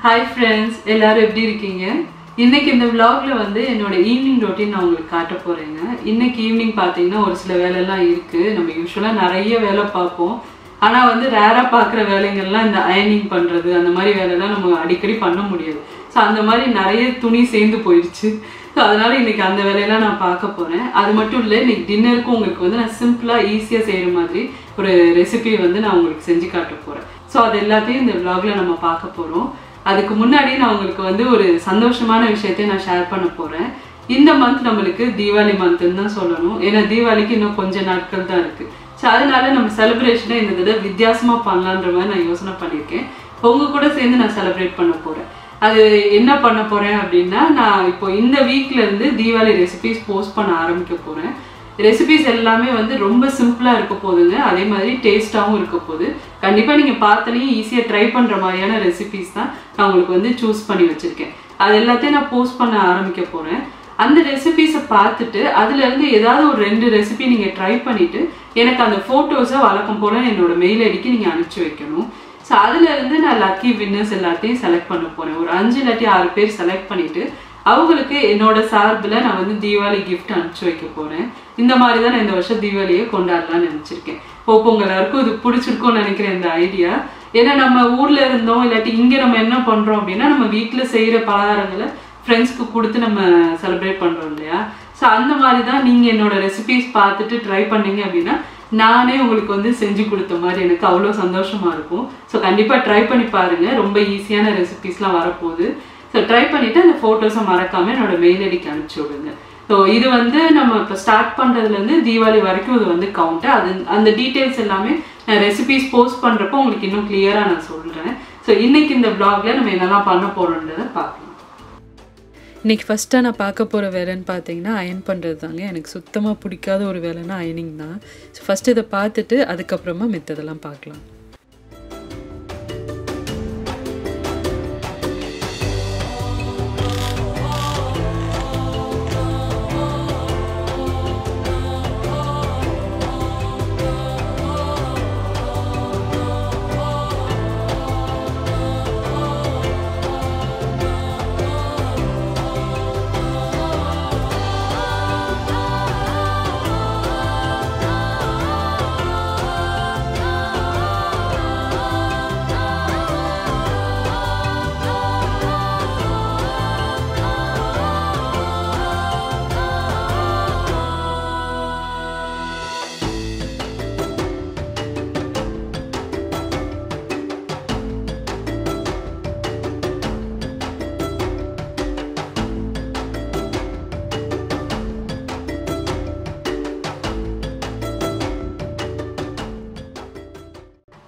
Hi friends, எல்லாரும் எப்படி இருக்கீங்க? இன்னைக்கு இந்த vlogல வந்து என்னோட ஈவினிங் ரொட்டீன் நான் உங்களுக்கு காட்ட போறேங்க. இன்னைக்கு ஈவினிங் பாத்தீங்கன்னா ஒரு சில வேலை எல்லாம் இருக்கு. நம்ம யூசுவலா நிறைய வேலை பார்ப்போம். ஆனா வந்து ரேரா பார்க்குற வேலைங்கள்லாம் இந்த அயர்னிங் பண்றது அந்த மாதிரி வேலைலாம் நம்ம அடிக்கடி பண்ண முடியாது. சோ அந்த மாதிரி நிறைய துணி சேர்ந்து போயிடுச்சு. சோ அதனால இன்னைக்கு அந்த வேலையெல்லாம் நான் பார்க்க போறேன். அது மட்டும் இல்ல இன்னைக்கு டின்னருக்கு உங்களுக்கு வந்து நான் சிம்பிளா ஈஸியா செய்யற மாதிரி ஒரு ரெசிபி வந்து நான் உங்களுக்கு செஞ்சு காட்ட போறேன். சோ அது எல்லாத்தையும் இந்த vlogல நம்ம பார்க்க போறோம். அதுக்கு முன்னாடி நான் உங்களுக்கு வந்து ஒரு சந்தோஷமான விஷயத்தை நான் ஷேர் பண்ண போறேன். இந்த மந்த் நம்மளுக்கு தீபாவளி மந்த்னு தான் சொல்லணும். ஏன்னா தீபாவளிக்கு இன்னும் கொஞ்ச நாட்கள் தான் இருக்கு. சோ அதனால நம்ம செலிப்ரேஷனை இந்த தடவை வித்தியாசமா பண்ணலாம்ன்ற மாதிரி நான் யோசனை பண்ணியிருக்கேன். உங்க கூட சேர்ந்து நான் செலிப்ரேட் பண்ண போறேன். அது என்ன பண்ண போறேன் அப்படின்னா நான் இப்போ இந்த வீக்ல இருந்து தீபாவளி ரெசிபிஸ் போஸ்ட் பண்ண ஆரம்பிக்க போறேன். ரெசிபிஸ் எல்லாமே வந்து ரொம்ப சிம்பிளா இருக்க போகுதுங்க. அதே மாதிரி டேஸ்டாவும் இருக்க போகுது. கண்டிப்பா நீங்க பார்த்தனே ஈஸியா ட்ரை பண்ற மாதிரியான ரெசிபிஸ் தான் நான் உங்களுக்கு வந்து சூஸ் பண்ணி வச்சிருக்கேன். அது எல்லாத்தையும் நான் போஸ்ட் பண்ண ஆரம்பிக்க போறேன். அந்த ரெசிபிஸை பார்த்துட்டு அதுல இருந்து ஏதாவது ஒரு 2 ரெசிபி நீங்க ட்ரை பண்ணிட்டு எனக்கு அந்த போட்டோஸை வழக்கம் போல என்னோட மெயில் ஐடிக்கு நீங்க அனுப்பிச்சு வைக்கணும். ஸோ அதுல இருந்து நான் லக்கி வின்னர்ஸ் எல்லாத்தையும் செலக்ட் பண்ண போறேன். ஒரு 5 இல்லாட்டி 6 பேர் செலக்ட் பண்ணிட்டு அவங்களுக்கு என்னோட சார்பில் நான் வந்து தீபாவளி கிஃப்ட் அனுப்பிச்சு வைக்க போறேன். இந்த மாதிரி தான் நான் இந்த வருஷம் தீபாவளியை கொண்டாடலாம்னு நினைச்சிருக்கேன். இப்போ உங்க எல்லாருக்கும் இது பிடிச்சிருக்கும்னு நினைக்கிறேன் இந்த ஐடியா. ஏன்னா நம்ம ஊர்ல இருந்தோம் இல்லாட்டி இங்க நம்ம என்ன பண்றோம் அப்படின்னா நம்ம வீட்டுல செய்யற பலகாரங்களை ஃப்ரெண்ட்ஸ்க்கு கொடுத்து நம்ம செலிப்ரேட் பண்றோம் இல்லையா. ஸோ அந்த மாதிரி தான் நீங்க என்னோட ரெசிபிஸ் பார்த்துட்டு ட்ரை பண்ணீங்க அப்படின்னா நானே உங்களுக்கு வந்து செஞ்சு கொடுத்த மாதிரி எனக்கு அவ்வளோ சந்தோஷமா இருக்கும். ஸோ கண்டிப்பா ட்ரை பண்ணி பாருங்க. ரொம்ப ஈஸியான ரெசிபிஸ்லாம் வரப்போகுது. ஸோ ட்ரை பண்ணிவிட்டு அந்த ஃபோட்டோஸை மறக்காமல் என்னோடய மெயில் ஐடிக்கு அனுப்பிச்சி விடுங்க. ஸோ இது வந்து நம்ம இப்போ ஸ்டார்ட் பண்ணுறதுலேருந்து தீபாவளி வரைக்கும் இது வந்து கவுண்ட்டு. அது அந்த டீட்டெயில்ஸ் எல்லாமே நான் ரெசிபிஸ் போஸ்ட் பண்ணுறப்போ உங்களுக்கு இன்னும் கிளியராக நான் சொல்கிறேன். ஸோ இன்றைக்கி இந்த வ்ளாகில் நம்ம என்னெல்லாம் பண்ண போகிறோன்றதை பார்க்கலாம். இன்றைக்கி ஃபஸ்ட்டாக நான் பார்க்க போகிற வேலைன்னு பார்த்தீங்கன்னா அயன் பண்ணுறது தாங்க. எனக்கு சுத்தமாக பிடிக்காத ஒரு வேலைன்னா அயனிங் தான். ஸோ ஃபஸ்ட்டு இதை பார்த்துட்டு அதுக்கப்புறமா மித்ததெல்லாம் பார்க்கலாம்.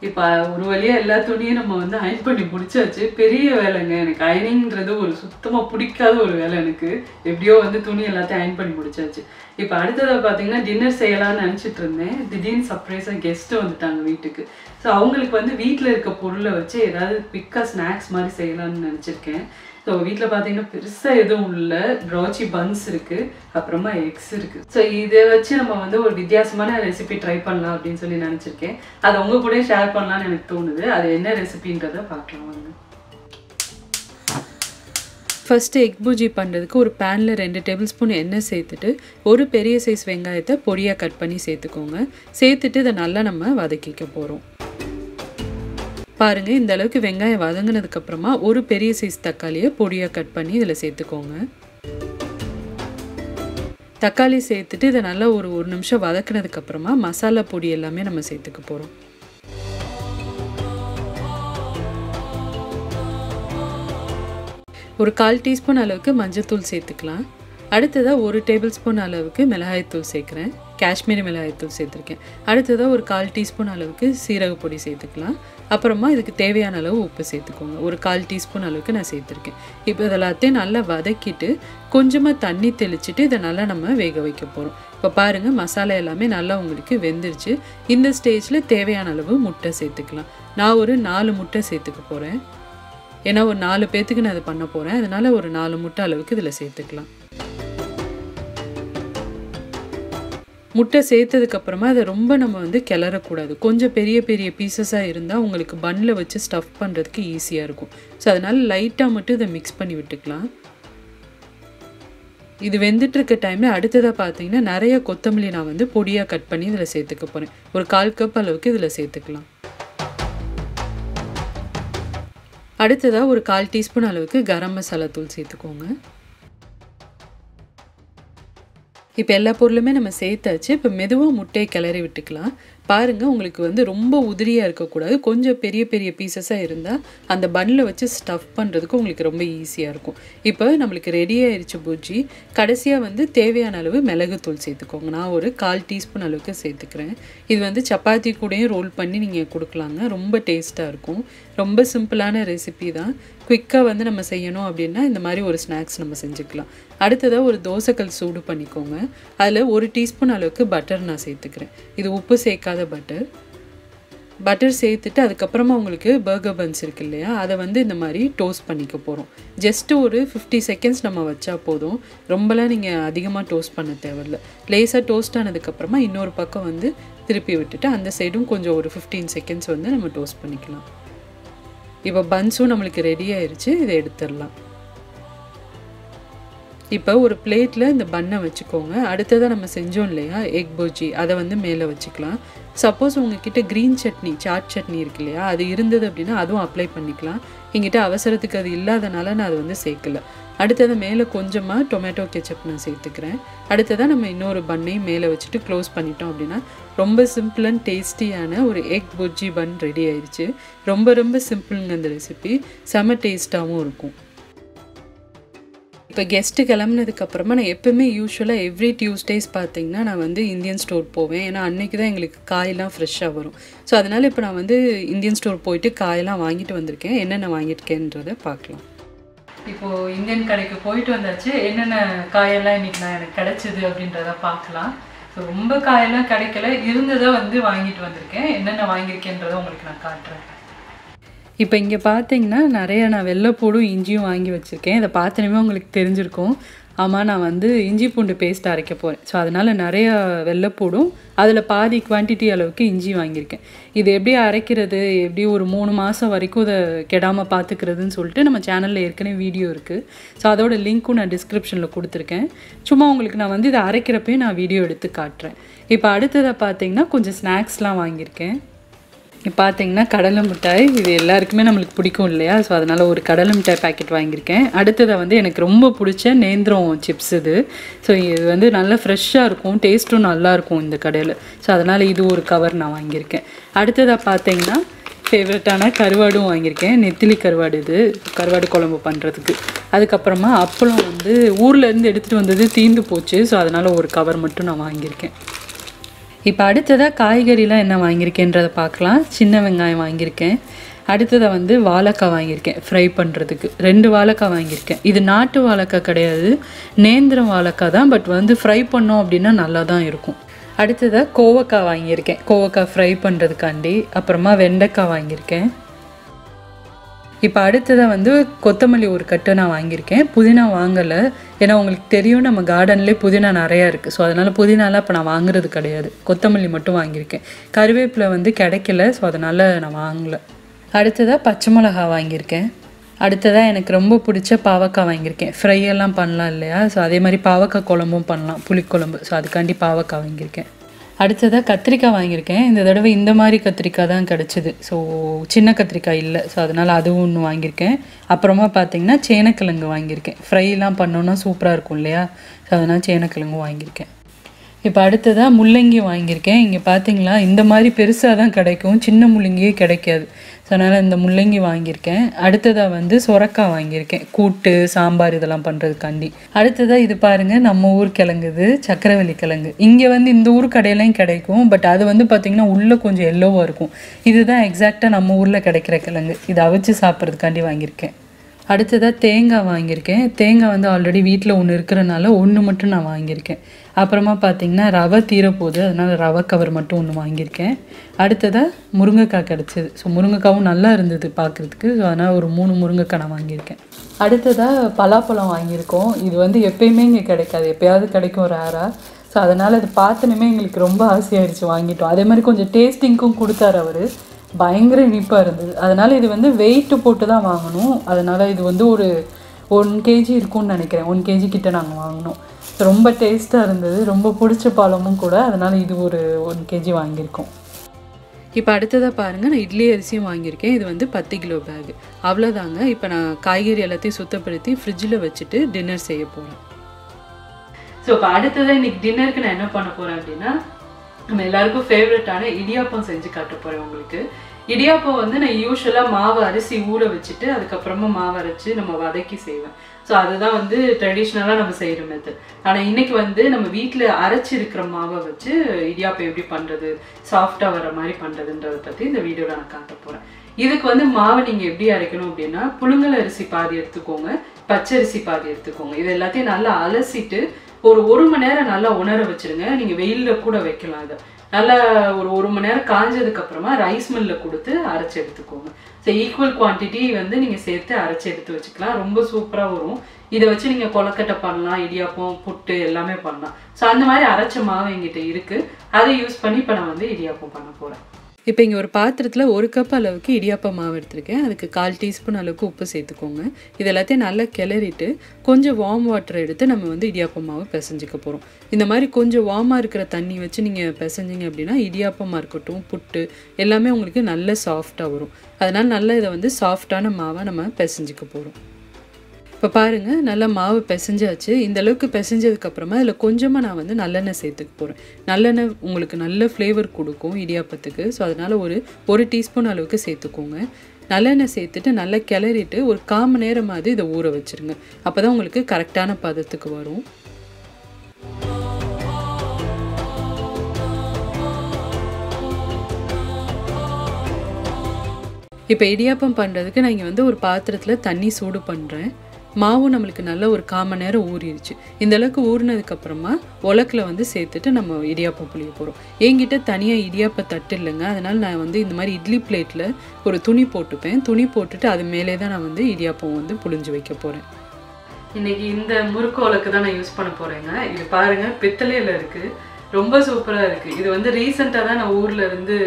இப்போ ஒரு வழியாக எல்லா துணியும் நம்ம வந்து அயன் பண்ணி முடிச்சாச்சு. பெரிய வேலைங்க. எனக்கு அயனிங்கிறது ஒரு சுத்தமாக பிடிக்காத ஒரு வேலை. எனக்கு எப்படியோ வந்து துணி எல்லாத்தையும் அயன் பண்ணி முடிச்சாச்சு. இப்போ அடுத்ததை பார்த்தீங்கன்னா டின்னர் செய்யலாம்னு நினச்சிட்டு இருந்தேன். திடீர்னு சர்ப்ரைஸாக கெஸ்ட்டு வந்துட்டாங்க வீட்டுக்கு. ஸோ அவங்களுக்கு வந்து வீட்டில் இருக்க பொருளை வச்சு ஏதாவது குவிக்காக ஸ்நாக்ஸ் மாதிரி செய்யலாம்னு நினச்சிருக்கேன். ஸோ வீட்டில் பார்த்தீங்கன்னா பெருசாக எதுவும் இல்லை. ப்ராச்சி பன்ஸ் இருக்குது, அப்புறமா எக்ஸ் இருக்குது. ஸோ இதை வச்சு நம்ம வந்து ஒரு வித்தியாசமான ரெசிபி ட்ரை பண்ணலாம் அப்படின்னு சொல்லி நினச்சிருக்கேன். அதை உங்கள் கூட ஷேர் பண்ணலான்னு எனக்கு தோணுது. அது என்ன ரெசிபின்றதை பார்க்கலாம் வாங்க. ஃபஸ்ட்டு எக் பூஜி பண்ணுறதுக்கு ஒரு பேனில் 2 டேபிள் ஸ்பூன் எண்ணெய் சேர்த்துட்டு ஒரு பெரிய சைஸ் வெங்காயத்தை பொடியாக கட் பண்ணி சேர்த்துக்கோங்க. சேர்த்துட்டு இதை நல்லா நம்ம வதக்கிக்க போகிறோம். பாருங்கள், இந்த அளவுக்கு வெங்காயம் வதங்கினதுக்கப்புறமா ஒரு பெரிய சைஸ் தக்காளியை பொடியாக கட் பண்ணி இதில் சேர்த்துக்கோங்க. தக்காளி சேர்த்துட்டு இதை நல்லா ஒரு நிமிஷம் வதக்கினதுக்கப்புறமா மசாலா பொடி எல்லாமே நம்ம சேர்த்துக்க போகிறோம். ஒரு 1/4 டீஸ்பூன் அளவுக்கு மஞ்சள்தூள் சேர்த்துக்கலாம். அடுத்ததாக 1 டேபிள் ஸ்பூன் அளவுக்கு மிளகாய்த்தூள் சேர்க்குறேன். காஷ்மீரி மிளகாய்த்தூள் சேர்த்துருக்கேன். அடுத்ததாக ஒரு 1/4 டீஸ்பூன் அளவுக்கு சீரக பொடி சேர்த்துக்கலாம். அப்புறமா இதுக்கு தேவையான அளவு உப்பு சேர்த்துக்கோங்க. ஒரு 1/4 டீஸ்பூன் அளவுக்கு நான் சேர்த்துருக்கேன். இப்போ இதெல்லாத்தையும் நல்லா வதக்கிட்டு கொஞ்சமாக தண்ணி தெளிச்சுட்டு இதை நல்லா நம்ம வேக வைக்க போகிறோம். இப்போ பாருங்கள், மசாலா எல்லாமே நல்லா உங்களுக்கு வெந்துருச்சு. இந்த ஸ்டேஜில் தேவையான அளவு முட்டை சேர்த்துக்கலாம். நான் ஒரு 4 முட்டை சேர்த்துக்க போகிறேன். ஏன்னா ஒரு 4 பேத்துக்கு நான் இது பண்ண போகிறேன். அதனால் ஒரு 4 முட்டை அளவுக்கு இதில் சேர்த்துக்கலாம். முட்டை சேர்த்ததுக்கப்புறமா அதை ரொம்ப நம்ம வந்து கிளறக்கூடாது. கொஞ்சம் பெரிய பெரிய பீசஸாக இருந்தால் உங்களுக்கு பன்னில் வச்சு ஸ்டஃப் பண்ணுறதுக்கு ஈஸியாக இருக்கும். ஸோ அதனால் லைட்டாக மட்டும் இதை மிக்ஸ் பண்ணி விட்டுக்கலாம். இது வெந்துட்டு இருக்க டைமில் அடுத்ததாக பார்த்தீங்கன்னா நிறைய கொத்தமல்லி நான் வந்து பொடியாக கட் பண்ணி இதில் சேர்த்துக்க போகிறேன். ஒரு 1/4 கப் அளவுக்கு இதில் சேர்த்துக்கலாம். அடுத்ததாக ஒரு 1/4 டீஸ்பூன் அளவுக்கு கரம் மசாலா தூள் சேர்த்துக்கோங்க. இப்போ எல்லா பொருளுமே நம்ம சேர்த்தாச்சு. இப்போ மெதுவாக முட்டையை கிளறி விட்டுக்கலாம். பாருங்கள், உங்களுக்கு வந்து ரொம்ப உதிரியாக இருக்கக்கூடாது. கொஞ்சம் பெரிய பெரிய பீசஸாக இருந்தால் அந்த பன்னில் வச்சு ஸ்டஃப் பண்ணுறதுக்கு உங்களுக்கு ரொம்ப ஈஸியாக இருக்கும். இப்போ நம்மளுக்கு ரெடி ஆயிடுச்சு புர்ஜி. கடைசியாக வந்து தேவையான அளவு மிளகுத்தூள் சேர்த்துக்கோங்க. நான் ஒரு 1/4 டீஸ்பூன் அளவுக்கு சேர்த்துக்கிறேன். இது வந்து சப்பாத்தி கூடயும் ரோல் பண்ணி நீங்கள் கொடுக்கலாங்க. ரொம்ப டேஸ்ட்டாக இருக்கும். ரொம்ப சிம்பிளான ரெசிபி தான். குயிக்காக வந்து நம்ம செய்யணும் அப்படின்னா இந்த மாதிரி ஒரு ஸ்நாக்ஸ் நம்ம செஞ்சுக்கலாம். அடுத்ததாக ஒரு தோசைக்கல் சூடு பண்ணிக்கோங்க. அதில் 1 டீஸ்பூன் அளவுக்கு பட்டர் நான் சேர்த்துக்கிறேன். இது உப்பு சேர்க்காத பட்டர் சேர்த்துட்டு அதுக்கப்புறமா உங்களுக்கு பர்கர் பன்ஸ் இருக்கு இல்லையா, அதை வந்து இந்த மாதிரி டோஸ்ட் பண்ணிக்க போகிறோம். ஜஸ்ட்டு ஒரு 50 செகண்ட்ஸ் நம்ம வச்சா போதும். ரொம்பலாம் நீங்கள் அதிகமாக டோஸ்ட் பண்ண தேவையில்லை. லேசாக டோஸ்ட் ஆனதுக்கப்புறமா இன்னொரு பக்கம் வந்து திருப்பி விட்டுட்டு அந்த சைடும் கொஞ்சம் ஒரு 15 செகண்ட்ஸ் வந்து நம்ம டோஸ்ட் பண்ணிக்கலாம். இப்போ பன்ஸும் நம்மளுக்கு ரெடி ஆயிடுச்சு. இதை எடுத்துடலாம். இப்போ ஒரு பிளேட்டில் இந்த பன்னை வச்சுக்கோங்க. அடுத்ததாக நம்ம செஞ்சோம் இல்லையா எக் புர்ஜி, அதை வந்து மேலே வச்சுக்கலாம். சப்போஸ் உங்ககிட்ட க்ரீன் சட்னி, சாட் சட்னி இருக்கு இல்லையா, அது இருந்தது அப்படின்னா அதுவும் அப்ளை பண்ணிக்கலாம். எங்கிட்ட அவசரத்துக்கு அது இல்லாதனால நான் அதை வந்து சேர்க்கலை. அடுத்தது மேலே கொஞ்சமாக டொமேட்டோ கெச்சப் நான் சேர்த்துக்கிறேன். அடுத்ததாக நம்ம இன்னொரு பன்னையும் மேலே வச்சுட்டு க்ளோஸ் பண்ணிட்டோம் அப்படின்னா ரொம்ப சிம்பிள் அண்ட் டேஸ்டியான ஒரு எக் புர்ஜி பன் ரெடி ஆயிடுச்சு. ரொம்ப ரொம்ப சிம்பிளுங்க அந்த ரெசிபி. செம டேஸ்ட்டாகவும் இருக்கும். இப்போ கெஸ்ட்டு கிளம்புனதுக்கப்புறமா நான் எப்போவுமே யூஸ்வலாக எவ்ரி டியூஸ்டேஸ் பார்த்தீங்கன்னா நான் வந்து இந்தியன் ஸ்டோர் போவேன். ஏன்னா அன்றைக்கி தான் எங்களுக்கு காயெல்லாம் ஃப்ரெஷ்ஷாக வரும். ஸோ அதனால் இப்போ நான் வந்து இந்தியன் ஸ்டோர் போயிட்டு காயெல்லாம் வாங்கிட்டு வந்திருக்கேன். என்னென்ன வாங்கியிருக்கேன்றதை பார்க்கலாம். இப்போது இந்தியன் கடைக்கு போயிட்டு வந்தாச்சு. என்னென்ன காயெல்லாம் இன்றைக்கி எனக்கு கிடச்சிது அப்படின்றத பார்க்கலாம். ஸோ ரொம்ப காயெல்லாம் கிடைக்கல, இருந்ததை வந்து வாங்கிட்டு வந்திருக்கேன். என்னென்ன வாங்கியிருக்கேன்றதை உங்களுக்கு நான் காட்டுறேன். இப்போ இங்கே பார்த்தீங்கன்னா நிறைய நான் வெள்ளைப்பூடும் இஞ்சியும் வாங்கி வச்சுருக்கேன். இதை பார்த்தோன்னே உங்களுக்கு தெரிஞ்சிருக்கும். ஆமாம், நான் வந்து இஞ்சி பூண்டு பேஸ்ட் அரைக்க போகிறேன். ஸோ அதனால் நிறையா வெள்ளைப்பூடும் அதில் பாதி குவான்டிட்டி அளவுக்கு இஞ்சி வாங்கியிருக்கேன். இது எப்படி அரைக்கிறது, எப்படி ஒரு 3 மாதம் வரைக்கும் இதை கெடாமல் பார்த்துக்கிறதுன்னு சொல்லிட்டு நம்ம சேனலில் ஏற்கனவே வீடியோ இருக்குது. ஸோ அதோட லிங்க்கும் நான் டிஸ்கிரிப்ஷனில் கொடுத்துருக்கேன். சும்மா உங்களுக்கு நான் வந்து இதை அரைக்கிறப்பே நான் வீடியோ எடுத்து காட்டுறேன். இப்போ அடுத்ததை பார்த்தீங்கன்னா கொஞ்சம் ஸ்நாக்ஸ்லாம் வாங்கியிருக்கேன். இப்போ பார்த்தீங்கன்னா கடலை மிட்டாய், இது எல்லாருக்குமே நம்மளுக்கு பிடிக்கும் இல்லையா, ஸோ அதனால் ஒரு கடலை மிட்டாய் பேக்கெட் வாங்கியிருக்கேன். அடுத்ததை வந்து எனக்கு ரொம்ப பிடிச்ச நேந்திரம் சிப்ஸ் இது. ஸோ இது வந்து நல்லா ஃப்ரெஷ்ஷாக இருக்கும், டேஸ்ட்டும் நல்லாயிருக்கும் இந்த கடையில். ஸோ அதனால் இது ஒரு கவர் நான் வாங்கியிருக்கேன். அடுத்ததாக பார்த்தீங்கன்னா ஃபேவரட்டான கருவாடும் வாங்கியிருக்கேன். நெத்திலி கருவாடு, இது கருவாடு குழம்பு பண்ணுறதுக்கு. அதுக்கப்புறமா அப்பளம் வந்து ஊர்லேருந்து எடுத்துகிட்டு வந்தது தீர்ந்து போச்சு. ஸோ அதனால் ஒரு கவர் மட்டும் நான் வாங்கியிருக்கேன். இப்போ அடுத்ததாக காய்கறிலாம் என்ன வாங்கியிருக்கேன்றதை பார்க்கலாம். சின்ன வெங்காயம் வாங்கியிருக்கேன். அடுத்ததாக வந்து வாழைக்காய் வாங்கியிருக்கேன் ஃப்ரை பண்ணுறதுக்கு. 2 வாழைக்காய் வாங்கியிருக்கேன். இது நாட்டு வாழைக்காய் கிடையாது, நேந்திரம் வாழைக்காய் தான். பட் வந்து ஃப்ரை பண்ணோம் அப்படின்னா நல்லா தான் இருக்கும். அடுத்ததாக கோவக்காய் வாங்கியிருக்கேன், கோவக்காய் ஃப்ரை பண்ணுறதுக்காண்டி. அப்புறமா வெண்டைக்காய் வாங்கியிருக்கேன். இப்போ அடுத்ததாக வந்து கொத்தமல்லி ஒரு கட்டு நான் வாங்கியிருக்கேன். புதினா வாங்கலை, ஏன்னா உங்களுக்கு தெரியும் நம்ம கார்டன்லேயே புதினா நிறையா இருக்குது. ஸோ அதனால் புதினாலாம் இப்போ நான் வாங்குறது கிடையாது. கொத்தமல்லி மட்டும் வாங்கியிருக்கேன். கருவேப்பிலை வந்து கிடைக்கல, ஸோ அதனால் நான் வாங்கலை. அடுத்ததாக பச்சை மிளகா வாங்கியிருக்கேன். அடுத்ததாக எனக்கு ரொம்ப பிடிச்ச பாவக்காய் வாங்கியிருக்கேன். ஃப்ரையெல்லாம் பண்ணலாம் இல்லையா, ஸோ அதே மாதிரி பாவக்காய் குழம்பும் பண்ணலாம், புளிக்குழம்பு. ஸோ அதுக்காண்டி பாவக்காய் வாங்கியிருக்கேன். அடுத்ததாக கத்திரிக்காய் வாங்கியிருக்கேன். இந்த தடவை இந்த மாதிரி கத்திரிக்காய் தான் கிடச்சிது. ஸோ சின்ன கத்திரிக்காய் இல்லை, ஸோ அதனால் அதுவும் ஒன்று வாங்கியிருக்கேன். அப்புறமா பார்த்திங்கன்னா சேனக்கிழங்கு வாங்கியிருக்கேன். ஃப்ரைலாம் பண்ணோன்னா சூப்பராக இருக்கும் இல்லையா, ஸோ அதனால் சேனக்கிழங்கும் வாங்கியிருக்கேன். இப்போ அடுத்ததாக முள்ளங்கி வாங்கியிருக்கேன். இங்கே பார்த்தீங்களா இந்த மாதிரி பெருசாக தான் கிடைக்கும், சின்ன முள்ளங்கியே கிடைக்காது. ஸோ அதனால் இந்த முள்ளங்கி வாங்கியிருக்கேன். அடுத்ததாக வந்து சொரக்காய் வாங்கியிருக்கேன், கூட்டு சாம்பார் இதெல்லாம் பண்ணுறதுக்காண்டி. அடுத்ததாக இது பாருங்கள், நம்ம ஊர் கிழங்கு, இது சக்கரவள்ளி கிழங்கு. இங்கே வந்து இந்த ஊர் கடையிலையும் கிடைக்கும், பட் அது வந்து பார்த்திங்கன்னா உள்ளே கொஞ்சம் எல்லோவாக இருக்கும். இதுதான் எக்ஸாக்டாக நம்ம ஊரில் கிடைக்கிற கிழங்கு. இதை அவிச்சு சாப்பிட்றதுக்காண்டி வாங்கியிருக்கேன். அடுத்ததாக தேங்காய் வாங்கியிருக்கேன். தேங்காய் வந்து ஆல்ரெடி வீட்டில் ஒன்று இருக்கிறனால ஒன்று மட்டும் நான் வாங்கியிருக்கேன். அப்புறமா பார்த்திங்கன்னா ரவை தீரப்போகுது, அதனால் ரவை கவர் மட்டும் ஒன்று வாங்கியிருக்கேன். அடுத்ததாக முருங்கைக்காய் கிடச்சிது. ஸோ முருங்கைக்காவும் நல்லா இருந்தது பார்க்குறதுக்கு. ஸோ அதனால் ஒரு 3 முருங்கைக்காய் நான் வாங்கியிருக்கேன். அடுத்ததாக பலாப்பழம் வாங்கியிருக்கோம். இது வந்து எப்பயுமே இங்கே கிடைக்காது, எப்போயாவது கிடைக்கும் ரேராக. ஸோ அதனால் அது பார்த்தனுமே எங்களுக்கு ரொம்ப ஆசையாகிடுச்சு, வாங்கிட்டோம். அதே மாதிரி கொஞ்சம் டேஸ்டிங்க்கும் கொடுத்தாரு அவர், பயங்கர இனிப்பாக இருந்தது. அதனால் இது வந்து வெயிட்டு போட்டு தான் வாங்கணும். அதனால் இது வந்து ஒரு 1 kg இருக்கும்னு நினைக்கிறேன். 1 kg கிட்ட நாங்கள் வாங்கினோம். ரொம்ப டேஸ்ட்டாக இருந்தது, ரொம்ப பிடிச்ச பழமும் கூட. அதனால் இது ஒரு 1 kg வாங்கியிருக்கோம். இப்போ அடுத்ததாக பாருங்கள், நான் இட்லி அரிசியும் வாங்கியிருக்கேன். இது வந்து 10 கிலோ பேகு. அவ்வளோதாங்க. இப்போ நான் காய்கறி எல்லாத்தையும் சுத்தப்படுத்தி ஃப்ரிட்ஜில் வச்சுட்டு டின்னர் செய்ய போகிறேன். ஸோ இப்போ அடுத்ததாக இன்றைக்கி டின்னருக்கு நான் என்ன பண்ண போகிறேன் அப்படின்னா, நம்ம எல்லாருக்கும் ஃபேவரட்டான இடியாப்பம் செஞ்சு காட்ட போகிறேன் உங்களுக்கு. இடியாப்பம் வந்து நான் யூஸ்வலாக மாவு அரிசி ஊற வச்சுட்டு அதுக்கப்புறமா மாவு அரைச்சி நம்ம வதக்கி செய்வேன். ஸோ அதுதான் வந்து ட்ரெடிஷ்னலாக நம்ம செய்கிற மெத்தட். ஆனால் இன்றைக்கி வந்து நம்ம வீட்டில் அரைச்சி இருக்கிற மாவை வச்சு இடியாப்பம் எப்படி பண்ணுறது, சாஃப்டாக வர மாதிரி பண்ணுறதுன்றதை பற்றி இந்த வீடியோவில் நான் காட்ட போகிறேன். இதுக்கு வந்து மாவை நீங்கள் எப்படி அரைக்கணும் அப்படின்னா, புழுங்கல் அரிசி பாதி எடுத்துக்கோங்க, பச்சரிசி பாதி எடுத்துக்கோங்க. இது எல்லாத்தையும் நல்லா அலசிட்டு ஒரு 1 மணி நேரம் நல்லா உணர வச்சுருங்க. நீங்கள் வெயிலில் கூட வைக்கலாம். இதை நல்லா ஒரு 1 மணி நேரம் காஞ்சதுக்கப்புறமா ரைஸ் மில்லில் கொடுத்து அரைச்சி எடுத்துக்கோங்க. ஸோ ஈக்குவல் குவான்டிட்டி வந்து நீங்கள் சேர்த்து அரைச்சி எடுத்து வச்சுக்கலாம். ரொம்ப சூப்பராக வரும். இதை வச்சு நீங்கள் கொலக்கட்டை பண்ணலாம், இடியாப்பம், புட்டு எல்லாமே பண்ணலாம். ஸோ அந்த மாதிரி அரைச்ச மாவு எங்கிட்ட இருக்குது. அதை யூஸ் பண்ணி இப்போ நான் வந்து இடியாப்பம் பண்ண போகிறேன். இப்போ இங்கே ஒரு பாத்திரத்தில் 1 கப் அளவுக்கு இடியாப்ப மாவு எடுத்திருக்கேன். அதுக்கு 1/4 டீஸ்பூன் அளவுக்கு உப்பு சேர்த்துக்கோங்க. இது எல்லாத்தையும் நல்லா கிளறிட்டு கொஞ்சம் வார்ம் வாட்டர் எடுத்து நம்ம வந்து இடியாப்ப மாவு பிசைஞ்சிக்க போகிறோம். இந்த மாதிரி கொஞ்சம் வார்மாக இருக்கிற தண்ணி வச்சு நீங்கள் பிசைஞ்சிங்க அப்படின்னா இடியாப்பமாக இருக்கட்டும், புட்டு எல்லாமே உங்களுக்கு நல்ல சாஃப்டாக வரும். அதனால் நல்லா இதை வந்து சாஃப்டான மாவாக நம்ம பிசைஞ்சிக்க போகிறோம். இப்போ பாருங்கள், நல்லா மாவு பிசைஞ்சாச்சு. இந்த அளவுக்கு பிசைஞ்சதுக்கப்புறமா இதில் கொஞ்சமாக நான் வந்து நல்லெண்ணெய் சேர்த்துக்க போகிறேன். நல்லெண்ணெய் உங்களுக்கு நல்ல ஃப்ளேவர் கொடுக்கும் இடியாப்பத்துக்கு. ஸோ அதனால் ஒரு டீஸ்பூன் அளவுக்கு சேர்த்துக்கோங்க. நல்லெண்ணெய் சேர்த்துட்டு நல்லா கிளறிட்டு ஒரு 1/4 மணி நேரமாவது இதை ஊற வச்சுருங்க. அப்போ தான் உங்களுக்கு கரெக்டான பதத்துக்கு வரும். இப்போ இடியாப்பம் பண்ணுறதுக்கு நான் இங்கே வந்து ஒரு பாத்திரத்தில் தண்ணி சூடு பண்ணுறேன். மாவும் நம்மளுக்கு நல்லா ஒரு 1/4 மணி நேரம் ஊறிடுச்சு. இந்த அளவுக்கு ஊறினதுக்கப்புறமா உலக்கில் வந்து சேர்த்துட்டு நம்ம இடியாப்பம் புளிய போகிறோம். என்கிட்ட தனியாக இடியாப்ப தட்டு இல்லைங்க. அதனால் நான் வந்து இந்த மாதிரி இட்லி பிளேட்டில் ஒரு துணி போட்டுப்பேன். துணி போட்டுட்டு அது மேலே தான் நான் வந்து இடியாப்பம் வந்து புளிஞ்சு வைக்க போகிறேன். இன்றைக்கி இந்த முறுக்கு உலக்கு தான் நான் யூஸ் பண்ண போகிறேங்க. இது பாருங்கள், பித்தளையில் இருக்குது, ரொம்ப சூப்பராக இருக்குது. இது வந்து ரீசெண்டாக தான் நான் ஊரில் இருந்து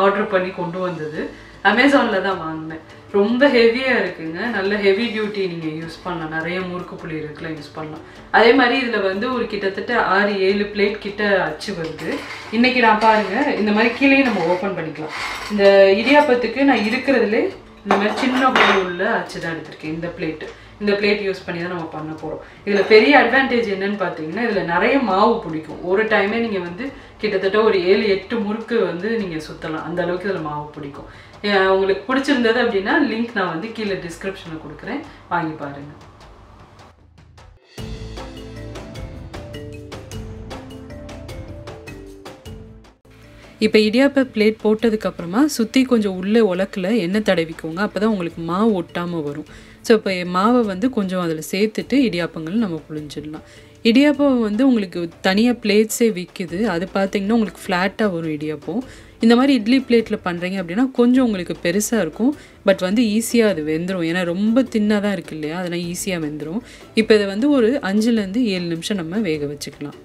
ஆர்டர் பண்ணி கொண்டு வந்தது. அமேசானில் தான் வாங்கினேன். ரொம்ப ஹெவியாக இருக்குங்க. நல்ல ஹெவி டியூட்டி நீங்கள் யூஸ் பண்ணலாம். நிறைய முறுக்கு புளி இருக்குலாம் யூஸ் பண்ணலாம். அதே மாதிரி இதில் வந்து ஒரு கிட்டத்தட்ட 6-7 பிளேட் கிட்ட அச்சு வருது. இன்றைக்கி நான் பாருங்கள், இந்த மாதிரி கீழே நம்ம ஓப்பன் பண்ணிக்கலாம். இந்த இடியாப்பத்துக்கு நான் இருக்கிறதுலே இந்த மாதிரி சின்ன ஹோல் உள்ள அச்சு தான் எடுத்திருக்கேன். இந்த பிளேட் யூஸ் பண்ணி தான் நம்ம பண்ண போகிறோம். இதில் பெரிய அட்வான்டேஜ் என்னன்னு பார்த்தீங்கன்னா, இதில் நிறைய மாவு பிடிக்கும். ஒரு டைமே நீங்கள் வந்து கிட்டத்தட்ட ஒரு 7-8 முறுக்கு வந்து நீங்கள் சுற்றலாம். அந்த அளவுக்கு இதில் மாவு பிடிக்கும். உங்களுக்கு பிடிச்சிருந்தது அப்படின்னா லிங்க் நான் வந்து கீழே டிஸ்கிரிப்ஷனில் கொடுக்குறேன், வாங்கி பாருங்கள். இப்போ இடியாப்ப பிளேட் போட்டதுக்கப்புறமா சுற்றி கொஞ்சம் உள்ளே உலக்கில் எண்ணெய் தடவிக்கோங்க. அப்போ தான் உங்களுக்கு மாவு ஒட்டாமல் வரும். ஸோ இப்போ மாவை வந்து கொஞ்சம் அதில் சேர்த்துட்டு இடியாப்பங்கள் நம்ம புளிஞ்சிடலாம். இடியாப்பம் வந்து உங்களுக்கு தனியாக பிளேட்ஸே விற்கிது. அது பார்த்திங்கன்னா உங்களுக்கு ஃப்ளாட்டாக வரும் இடியாப்பம். இந்த மாதிரி இட்லி பிளேட்டில் பண்ணுறீங்க அப்படின்னா கொஞ்சம் உங்களுக்கு பெருசாக இருக்கும். பட் வந்து ஈஸியாக அது வெந்துடும். ஏன்னா ரொம்ப தின்னாக தான் இருக்குது இல்லையா, அதனால் ஈஸியாக வெந்துடும். இப்போ இதை வந்து ஒரு 5-7 நிமிஷம் நம்ம வேக வச்சுக்கலாம்.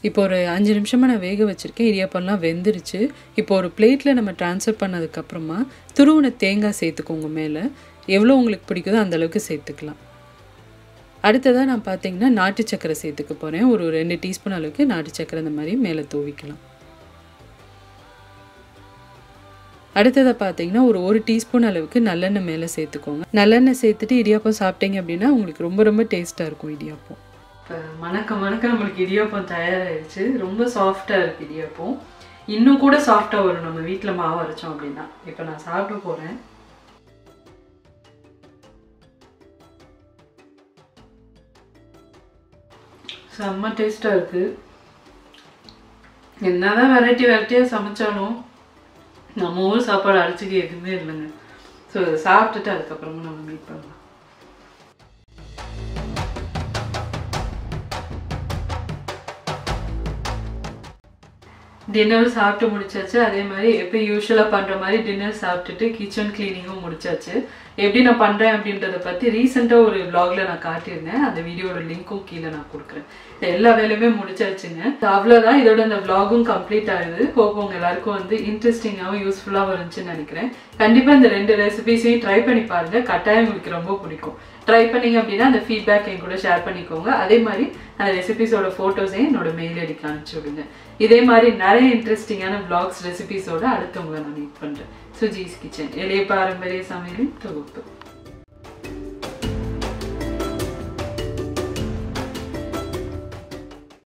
இப்போ ஒரு 5 நிமிஷமாக நான் வேக வச்சுருக்கேன். இடியாப்பம்லாம் வெந்துருச்சு. இப்போ ஒரு பிளேட்டில் நம்ம ட்ரான்ஸ்ஃபர் பண்ணதுக்கப்புறமா துருவின தேங்காய் சேர்த்துக்கோங்க. மேலே எவ்வளோ உங்களுக்கு பிடிக்குதோ அந்தளவுக்கு சேர்த்துக்கலாம். அடுத்ததாக நான் பார்த்தீங்கன்னா நாட்டு சக்கரை சேர்த்துக்க போகிறேன். ஒரு 2 டீஸ்பூன் அளவுக்கு நாட்டு சக்கரை இந்த மாதிரி மேலே தூவிக்கலாம். அடுத்ததாக பார்த்தீங்கன்னா ஒரு டீஸ்பூன் அளவுக்கு நல்லெண்ணெய் மேலே சேர்த்துக்கோங்க. நல்லெண்ணெய் சேர்த்துட்டு இடியாப்பம் சாப்பிட்டீங்க அப்படின்னா உங்களுக்கு ரொம்ப ரொம்ப டேஸ்ட்டாக இருக்கும் இடியாப்பம். இப்போ மணக்க நம்மளுக்கு இடியாப்பம் தயாராகிடுச்சு. ரொம்ப சாஃப்டாக இருக்குது இடியாப்பம். இன்னும் கூட சாஃப்டாக வரும் நம்ம வீட்டில் மாவு அரைச்சோம் அப்படின்னா. இப்போ நான் சாப்பிட போகிறேன். செம்ம டேஸ்ட்டாக இருக்குது. என்னதான் வெரைட்டியாக சமைச்சாலும் நம்ம ஊர் சாப்பாடு அரைச்சிக்க எதுவுமே இல்லைங்க. ஸோ இதை சாப்பிட்டுட்டு அதுக்கப்புறமா நம்ம மீட் பண்ணலாம். டின்னர் சாப்பிட்டு முடிச்சாச்சு. அதே மாதிரி எப்போ யூஸ்வலாக பண்ணுற மாதிரி டின்னர் சாப்பிட்டுட்டு கிச்சன் க்ளீனிங்கும் முடிச்சாச்சு. எப்படி நான் பண்ணுறேன் அப்படின்றத பற்றி ரீசெண்டாக ஒரு vlogல நான் காட்டியிருந்தேன். அந்த வீடியோட லிங்க்கும் கீழே நான் கொடுக்குறேன். எல்லா வேலையுமே முடிச்சாச்சுங்க. அவ்வளோதான், இதோட இந்த vlogகும் கம்ப்ளீட் ஆகுது. ஹோப் உங்கள் எல்லாருக்கும் வந்து இன்ட்ரெஸ்டிங்காகவும் யூஸ்ஃபுல்லாகவும் இருந்துச்சுன்னு நினைக்கிறேன். கண்டிப்பாக இந்த 2 ரெசிபிஸையும் ட்ரை பண்ணி பாருங்கள். கட்டாயம் உங்களுக்கு ரொம்ப பிடிக்கும். ட்ரை பண்ணிங்க அப்படின்னா அந்த ஃபீட்பேக் என் கூட ஷேர் பண்ணிக்கோங்க. அதே மாதிரி அந்த ரெசிபிஸோட ஃபோட்டோஸையும் என்னோட மெயில் ஐடிக்கு அனுப்பிச்சி விடுங்க. இதே மாதிரி நிறைய இன்ட்ரெஸ்டிங்கான vlogs ரெசிபிஸோட அடுத்து உங்களை நான் மீட் பண்ணுறேன். சுஜிஸ் கிச்சன், எளிய பாரம்பரிய சமையலின் தொகுப்பு.